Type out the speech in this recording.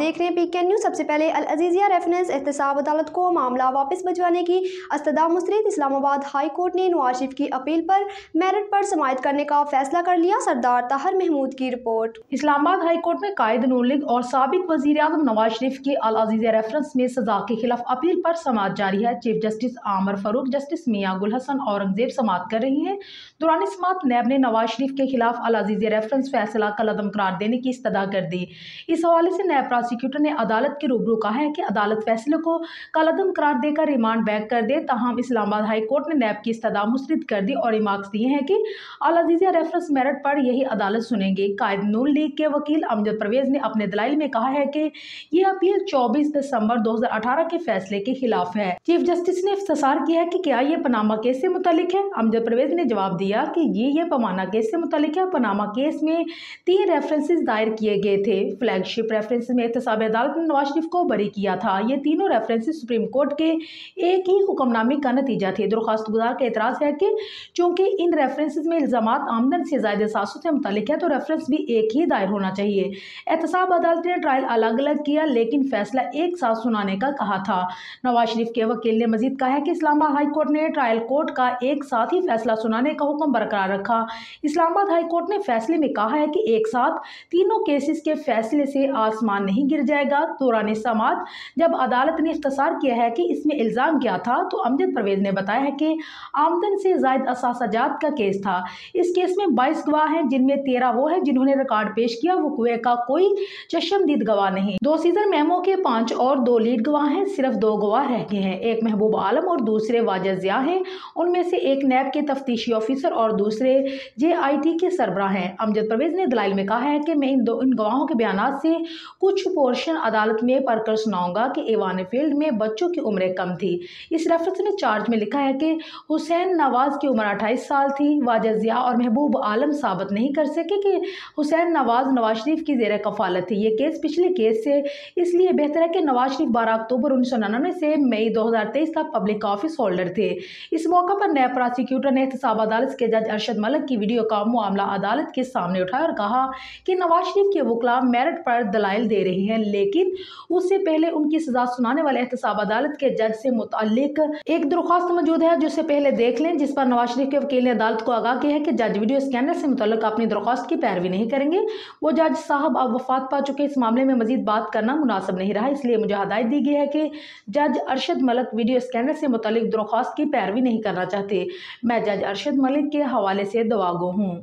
देख रहे हैं पीके न्यूज़। सबसे पहले अल अजीज़िया रेफरेंस एहतसाब अदालत को मामला वापस भिजवाने की अस्तदा मुस्तरद। इस्लामाबाद हाई कोर्ट ने नवाज शरीफ की अपील पर मेरिट पर समाअत करने का फैसला कर लिया। सरदार ताहिर महमूद की रिपोर्ट। इस्लामाबाद हाई कोर्ट में कायद नून लीग और साबिक वज़ीर आज़म नवाज शरीफ की अल अजीज़िया रेफरेंस में सजा के खिलाफ अपील पर समाअत जारी है। चीफ जस्टिस आमर फारूक, जस्टिस मियां गुल हसन औरंगजेब समाअत कर रही हैं। दौरान समाअत नैब ने नवाज शरीफ के खिलाफ अल अजीज़िया रेफरेंस फैसला कलअदम करार देने की इस्तदा कर दी। इस हवाले से नैब प्रोसिक्यूटर ने अदालत के रूबरू कहा है कि अदालत फैसले को कलअदम करार देकर रिमांड बैक कर दे। ताहम इस्लामाबाद हाई कोर्ट ने नैब की इस्तदा मुस्तरद कर दी और रिमार्क्स दिए हैं कि अल अजीज़िया रेफरेंस मेरिट पर यही अदालत सुनेंगे। कायद नून लीग के वकील अमजद परवेज ने अपने दलाइल में कहा है कि ये अपील 24 दिसंबर 2018 के फैसले के खिलाफ है। चीफ जस्टिस ने इफ्तिसार किया कि क्या ये पनामा केस से मुतालिक है। अमजद परवेज ने जवाब दिया कि ये पनामा केस से मुतालिक है। पनामा केस में 3 रेफरेंसेस दायर किए गए थे। फ्लैगशिप रेफरेंस में एहतसाब अदालत ने नवाज शरीफ को बरी किया था। ये तीनों रेफरेंसेस सुप्रीम कोर्ट के एक ही हुक्मनामे का नतीजा थे। दरख्वास्त गुजार का एतराज़ है कि चूंकि इन रेफरेंसेस में इल्जामात आमदन से ज़ायद असासों से मुतालिक है तो रेफरेंस भी एक ही दायर होना चाहिए। एहतसाब अदालत ने ट्रायल अलग अलग किया लेकिन फैसला एक साथ सुनाने का कहा था। नवाज शरीफ के वकील ने मजीद कहा है कि इस्लामाबाद हाई कोर्ट ने ट्रायल कोर्ट का एक साथ ही फैसला सुनाने का हुक्म बरकरार रखा। इस्लामाबाद हाई कोर्ट ने फैसले में कहा है कि एक साथ तीनों केसेस के फैसले से आसमान नहीं गिर जाएगा। दौरान समाअत जब अदालत ने इख्तिसार किया है कि इसमें इल्ज़ाम क्या था तो अमजद परवेज ने बताया है कि आमदन से ज़ायद असासाजात का केस था। इस केस में 22 गवाह हैं जिनमें 13 वो है जिन्होंने रिकॉर्ड पेश किया। वकूए का कोई चशमदीद गवाह नहीं। 2 सीजर मेमो के 5 और 2 लीड गवाह हैं। सिर्फ 2 गवाह रह गए हैं। एक महबूब आलम और दूसरे वाजिद ज़िया हैं। उनमें से एक नैब के तफ्तीशी ऑफिसर और दूसरे JIT के सरबराह हैं। अमजद परवेज ने दलाइल में कहा है कि मैं इन गवाहों के बयान से कुछ पोर्शन अदालत में पढ़कर सुनाऊंगा कि एवान फील्ड में बच्चों की उम्रें कम थी। इस रेफरेंस में चार्ज में लिखा है कि हुसैन नवाज की उम्र 28 साल थी। वाजिद ज़िया और महबूब आलम साबित नहीं कर सके कि हुसैन नवाज शरीफ की ज़ेर कफालत थी। ये केस पिछले केस से इसलिए बेहतर है कि नवाज शरीफ 12 अक्टूबर 1999 से मई 2023 तक पब्लिक ऑफिस होल्डर थे। इस मौका पर नैब प्रोसिक्यूटर ने एहतसाब अदालत के जज अरशद मलिक की वीडियो का मामला अदालत के सामने उठाया और कहा कि नवाज शरीफ के वकील मेरिट पर दलाइल दे रहे हैं लेकिन उससे पहले उनकी सजा सुनाने वाले एहतसाब अदालत के जज से मुताल्लिक एक दरख्वास्त मौजूद है जिसे पहले देख लें, जिस पर नवाज शरीफ के वकील ने अदालत को आगाह किया है कि जज वीडियो स्कैनर से मुताल्लिक अपनी दरख्वास्त की पैरवी नहीं करेंगे। वो जज साहब अब वफात पा चुके, इस मामले में मजीद बात करना मुनासिब नहीं रहा, इसलिए मुझे हदायत दी गई है कि जज अरशद मलिक वीडियो स्कैनर से मुताल्लिक दरख्वास्त की पैरवी नहीं करना चाहते। मैं जज अरशद मलिक के हवाले से दुआगो हूँ।